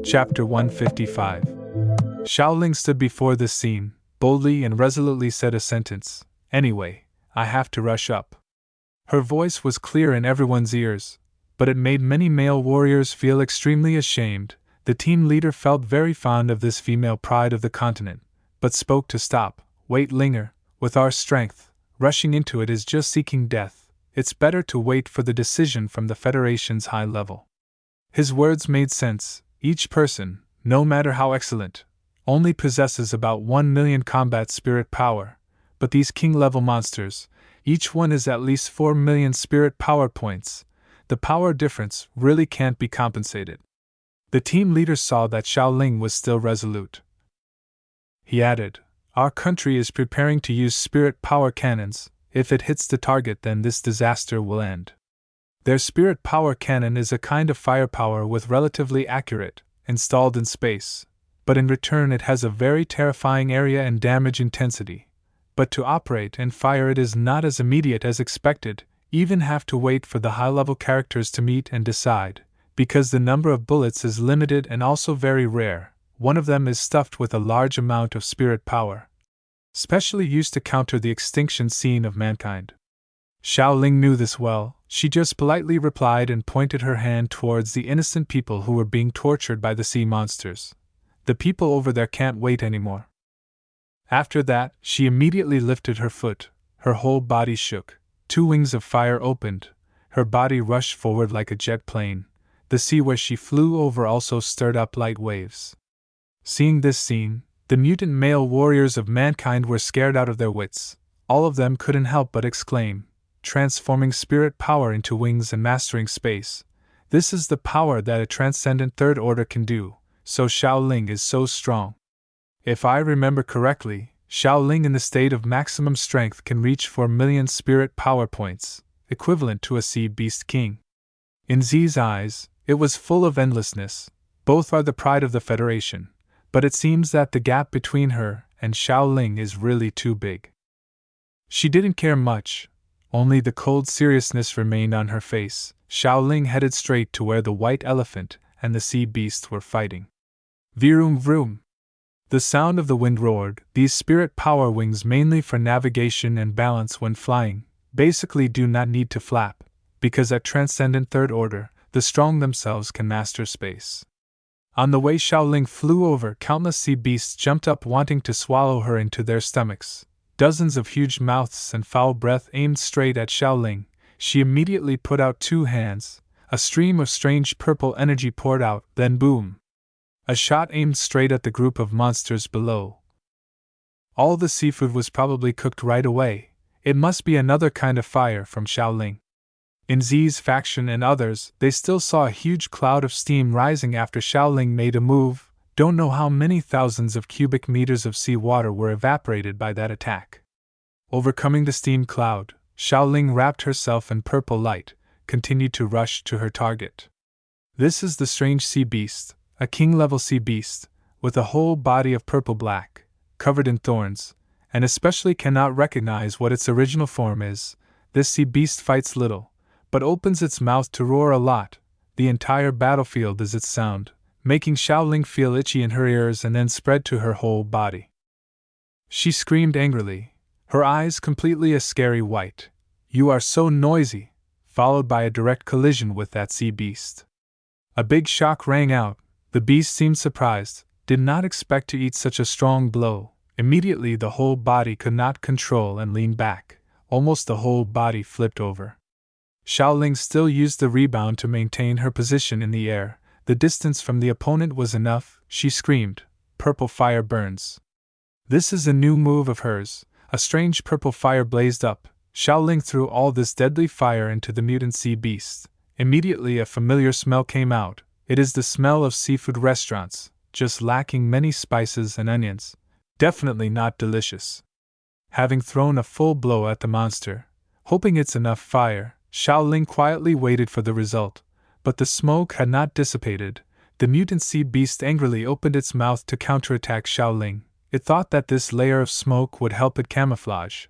Chapter 155. Shaoling stood before this scene, boldly and resolutely said a sentence. Anyway, I have to rush up. Her voice was clear in everyone's ears, but it made many male warriors feel extremely ashamed. The team leader felt very fond of this female pride of the continent, but spoke to stop. Wait, linger. With our strength, rushing into it is just seeking death. It's better to wait for the decision from the Federation's high level. His words made sense. Each person, no matter how excellent, only possesses about 1 million combat spirit power, but these king-level monsters, each one is at least 4 million spirit power points. The power difference really can't be compensated. The team leader saw that Shaoling was still resolute. He added, "Our country is preparing to use spirit power cannons. If it hits the target, then this disaster will end. Their spirit power cannon is a kind of firepower with relatively accurate, installed in space, but in return it has a very terrifying area and damage intensity. But to operate and fire it is not as immediate as expected, even have to wait for the high-level characters to meet and decide, because the number of bullets is limited and also very rare. One of them is stuffed with a large amount of spirit power, specially used to counter the extinction scene of mankind." Shaoling knew this well. She just politely replied and pointed her hand towards the innocent people who were being tortured by the sea monsters. "The people over there can't wait anymore." After that, she immediately lifted her foot. Her whole body shook. 2 wings of fire opened. Her body rushed forward like a jet plane. The sea where she flew over also stirred up light waves. Seeing this scene, the mutant male warriors of mankind were scared out of their wits. All of them couldn't help but exclaim, "Transforming spirit power into wings and mastering space. This is the power that a transcendent third order can do, so Shaoling is so strong." If I remember correctly, Shaoling in the state of maximum strength can reach 4 million spirit power points, equivalent to a sea beast king. In Z's eyes, it was full of endlessness. Both are the pride of the Federation, but it seems that the gap between her and Shaoling is really too big. She didn't care much. Only the cold seriousness remained on her face. Shaoling headed straight to where the white elephant and the sea beast were fighting. Vroom vroom. The sound of the wind roared. These spirit power wings, mainly for navigation and balance when flying, basically do not need to flap, because at transcendent third order, the strong themselves can master space. On the way Shaoling flew over, countless sea beasts jumped up wanting to swallow her into their stomachs. Dozens of huge mouths and foul breath aimed straight at Shaoling. She immediately put out 2 hands. A stream of strange purple energy poured out, then boom! A shot aimed straight at the group of monsters below. All the seafood was probably cooked right away. It must be another kind of fire from Shaoling. In Z's faction and others, they still saw a huge cloud of steam rising after Shaoling made a move. Don't know how many thousands of cubic meters of seawater were evaporated by that attack. Overcoming the steam cloud, Shaoling wrapped herself in purple light, continued to rush to her target. This is the strange sea beast, a king-level sea beast, with a whole body of purple-black, covered in thorns, and especially cannot recognize what its original form is. This sea beast fights little, but opens its mouth to roar a lot. The entire battlefield is its sound, making Shaoling feel itchy in her ears and then spread to her whole body. She screamed angrily, her eyes completely a scary white. "You are so noisy!" followed by a direct collision with that sea beast. A big shock rang out. The beast seemed surprised, did not expect to eat such a strong blow. Immediately the whole body could not control and leaned back. Almost the whole body flipped over. Shaoling still used the rebound to maintain her position in the air. The distance from the opponent was enough. She screamed, "Purple fire burns." This is a new move of hers. A strange purple fire blazed up. Shaoling threw all this deadly fire into the mutant sea beast. Immediately a familiar smell came out. It is the smell of seafood restaurants, just lacking many spices and onions. Definitely not delicious. Having thrown a full blow at the monster, hoping it's enough fire, Shaoling quietly waited for the result. But the smoke had not dissipated. The mutant sea beast angrily opened its mouth to counterattack Shaoling. It thought that this layer of smoke would help it camouflage,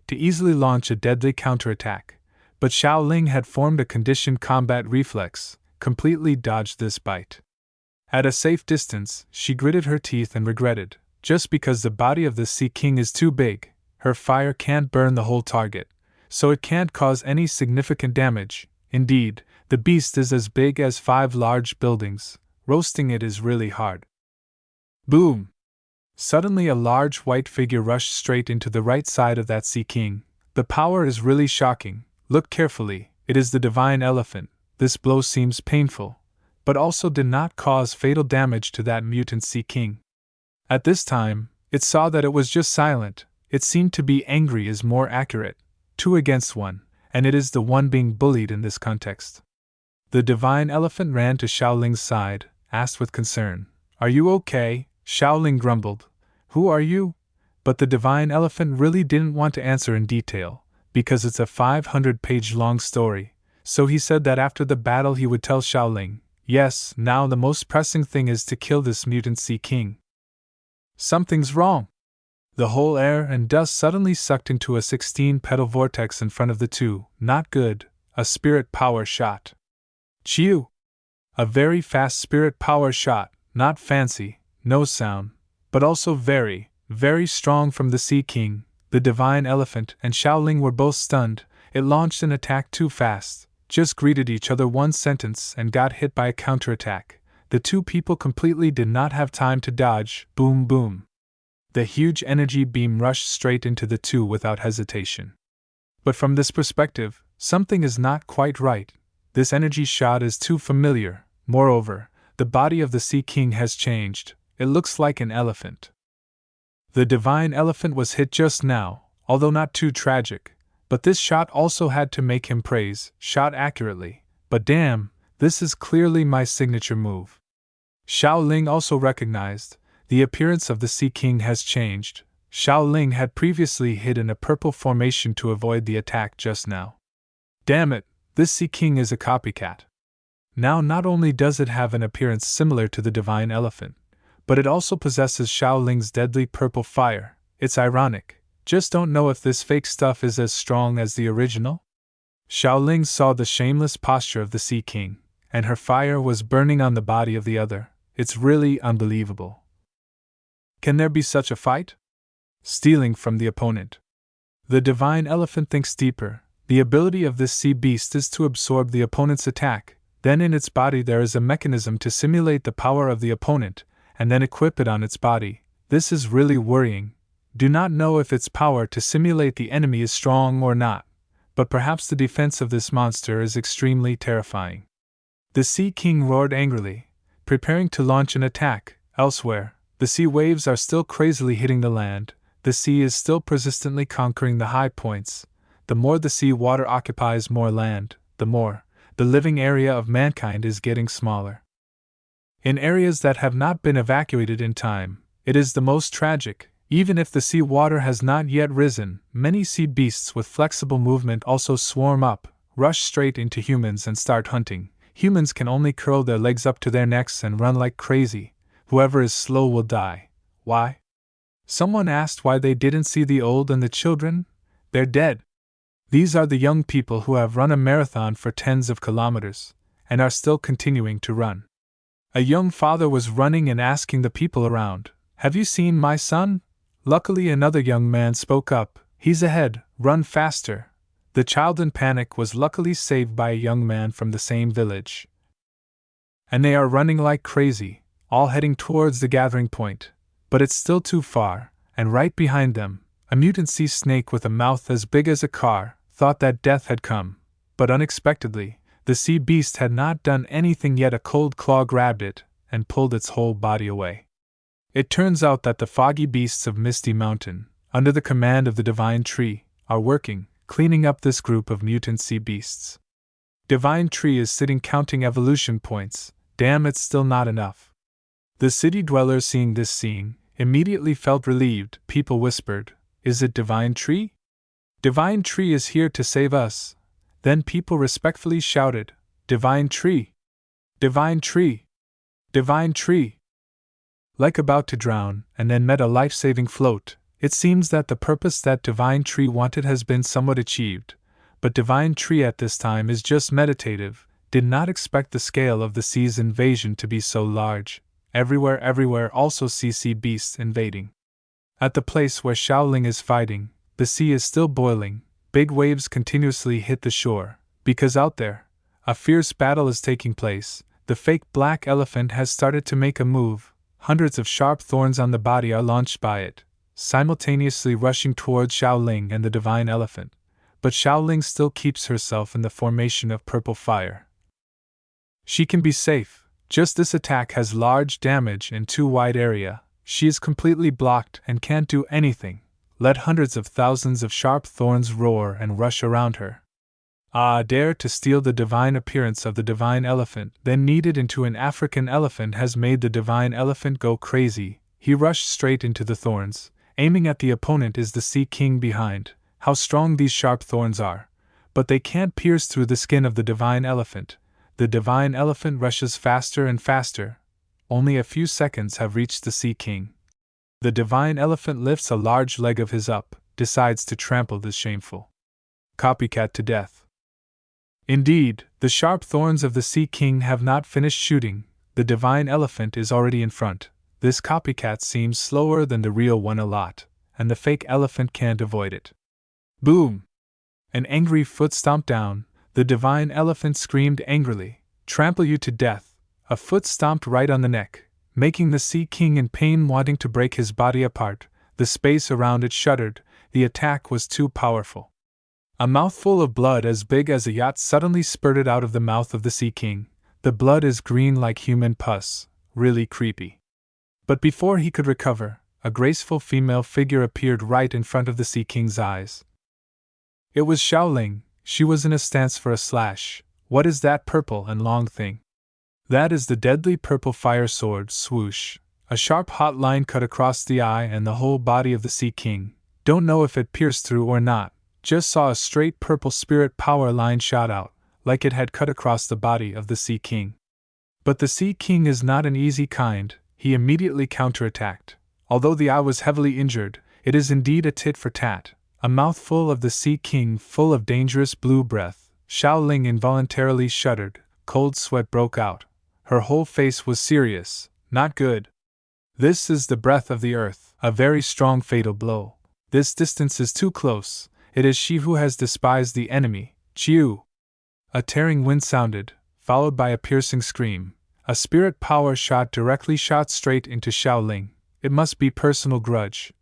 to easily launch a deadly counterattack. But Shaoling had formed a conditioned combat reflex, completely dodged this bite. At a safe distance, she gritted her teeth and regretted, just because the body of the Sea King is too big, her fire can't burn the whole target, so it can't cause any significant damage. Indeed, the beast is as big as 5 large buildings. Roasting it is really hard. Boom! Suddenly a large white figure rushed straight into the right side of that Sea King. The power is really shocking. Look carefully, it is the divine elephant. This blow seems painful, but also did not cause fatal damage to that mutant Sea King. At this time, it saw that it was just silent. It seemed to be angry is more accurate. 2 against 1, and it is the one being bullied in this context. The divine elephant ran to Shaoling's side, asked with concern, "Are you okay?" Shaoling grumbled, "Who are you?" But the divine elephant really didn't want to answer in detail, because it's a 500-page long story, so he said that after the battle he would tell Shaoling. Yes, now the most pressing thing is to kill this mutant Sea King. Something's wrong. The whole air and dust suddenly sucked into a 16-petal vortex in front of the two. Not good. A spirit power shot. Chew! A very fast spirit power shot, not fancy, no sound, but also very, very strong from the Sea King. The divine elephant and Shaoling were both stunned. It launched an attack too fast, just greeted each other one sentence and got hit by a counterattack. The two people completely did not have time to dodge. Boom boom. The huge energy beam rushed straight into the two without hesitation. But from this perspective, something is not quite right. This energy shot is too familiar. Moreover, the body of the Sea King has changed. It looks like an elephant. The divine elephant was hit just now, although not too tragic, but this shot also had to make him praise, shot accurately. But damn, this is clearly my signature move. Shaoling also recognized, the appearance of the Sea King has changed. Shaoling had previously hid in a purple formation to avoid the attack just now. Damn it, this Sea King is a copycat. Now not only does it have an appearance similar to the divine elephant, but it also possesses Shaoling's deadly purple fire. It's ironic. Just don't know if this fake stuff is as strong as the original? Shaoling saw the shameless posture of the Sea King, and her fire was burning on the body of the other. It's really unbelievable. Can there be such a fight? Stealing from the opponent. The divine elephant thinks deeper. The ability of this sea beast is to absorb the opponent's attack. Then in its body there is a mechanism to simulate the power of the opponent, and then equip it on its body. This is really worrying. Do not know if its power to simulate the enemy is strong or not, but perhaps the defense of this monster is extremely terrifying. The Sea King roared angrily, preparing to launch an attack. Elsewhere, the sea waves are still crazily hitting the land. The sea is still persistently conquering the high points. The more the sea water occupies more land, the more the living area of mankind is getting smaller. In areas that have not been evacuated in time, it is the most tragic. Even if the sea water has not yet risen, many sea beasts with flexible movement also swarm up, rush straight into humans and start hunting. Humans can only curl their legs up to their necks and run like crazy. Whoever is slow will die. Why? Someone asked why they didn't see the old and the children. They're dead. These are the young people who have run a marathon for tens of kilometers, and are still continuing to run. A young father was running and asking the people around, "Have you seen my son?" Luckily another young man spoke up, "He's ahead, run faster." The child in panic was luckily saved by a young man from the same village. And they are running like crazy, all heading towards the gathering point. But it's still too far, and right behind them, a mutant sea snake with a mouth as big as a car thought that death had come. But unexpectedly, the sea beast had not done anything yet. A cold claw grabbed it and pulled its whole body away. It turns out that the foggy beasts of Misty Mountain, under the command of the Divine Tree, are working, cleaning up this group of mutant sea beasts. Divine Tree is sitting counting evolution points. Damn, it's still not enough. The city dwellers seeing this scene immediately felt relieved. People whispered, "Is it Divine Tree? Divine Tree is here to save us." Then people respectfully shouted, "Divine Tree! Divine Tree! Divine Tree!" Like about to drown, and then met a life-saving float. It seems that the purpose that Divine Tree wanted has been somewhat achieved, but Divine Tree at this time is just meditative. did not expect the scale of the sea's invasion to be so large. Everywhere also sea beasts invading. At the place where Shaoling is fighting, the sea is still boiling. Big waves continuously hit the shore, because out there, a fierce battle is taking place. The fake black elephant has started to make a move. Hundreds of sharp thorns on the body are launched by it, simultaneously rushing towards Shaoling and the divine elephant. But Shaoling still keeps herself in the formation of purple fire. She can be safe. Just this attack has large damage in too wide area. She is completely blocked and can't do anything. Let hundreds of thousands of sharp thorns roar and rush around her. Dare to steal the divine appearance of the divine elephant, then kneaded into an African elephant, has made the divine elephant go crazy. He rushed straight into the thorns. Aiming at the opponent is the Sea King behind. How strong these sharp thorns are! But they can't pierce through the skin of the divine elephant. The divine elephant rushes faster and faster. Only a few seconds have reached the Sea King. The divine elephant lifts a large leg of his up, decides to trample this shameful copycat to death. Indeed, the sharp thorns of the Sea King have not finished shooting. The divine elephant is already in front. This copycat seems slower than the real one a lot, and the fake elephant can't avoid it. Boom! An angry foot stomped down. The divine elephant screamed angrily, "Trample you to death!" A foot stomped right on the neck, making the Sea King in pain, wanting to break his body apart. The space around it shuddered. The attack was too powerful. A mouthful of blood as big as a yacht suddenly spurted out of the mouth of the Sea King. The blood is green like human pus, really creepy. But before he could recover, a graceful female figure appeared right in front of the Sea King's eyes. It was Shaoling. She was in a stance for a slash. What is that purple and long thing? That is the deadly purple fire sword. Swoosh. A sharp hot line cut across the eye and the whole body of the Sea King. Don't know if it pierced through or not. Just saw a straight purple spirit power line shot out, like it had cut across the body of the Sea King. But the Sea King is not an easy kind. He immediately counterattacked. Although the eye was heavily injured, it is indeed a tit for tat. A mouthful of the Sea King full of dangerous blue breath. Shaoling involuntarily shuddered. Cold sweat broke out. Her whole face was serious. Not good. This is the breath of the earth. A very strong fatal blow. This distance is too close. It is she who has despised the enemy. Chiu! A tearing wind sounded, followed by a piercing scream. A spirit power shot straight into Shaoling. It must be personal grudge.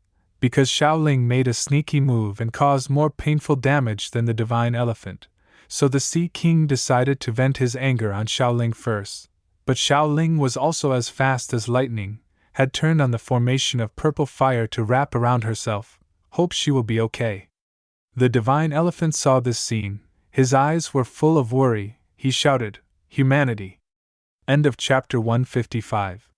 Because Shaoling made a sneaky move and caused more painful damage than the divine elephant. So the Sea King decided to vent his anger on Shaoling first. But Shaoling was also as fast as lightning, had turned on the formation of purple fire to wrap around herself. Hope she will be okay. The divine elephant saw this scene. His eyes were full of worry. He shouted, "Humanity!" End of chapter 155.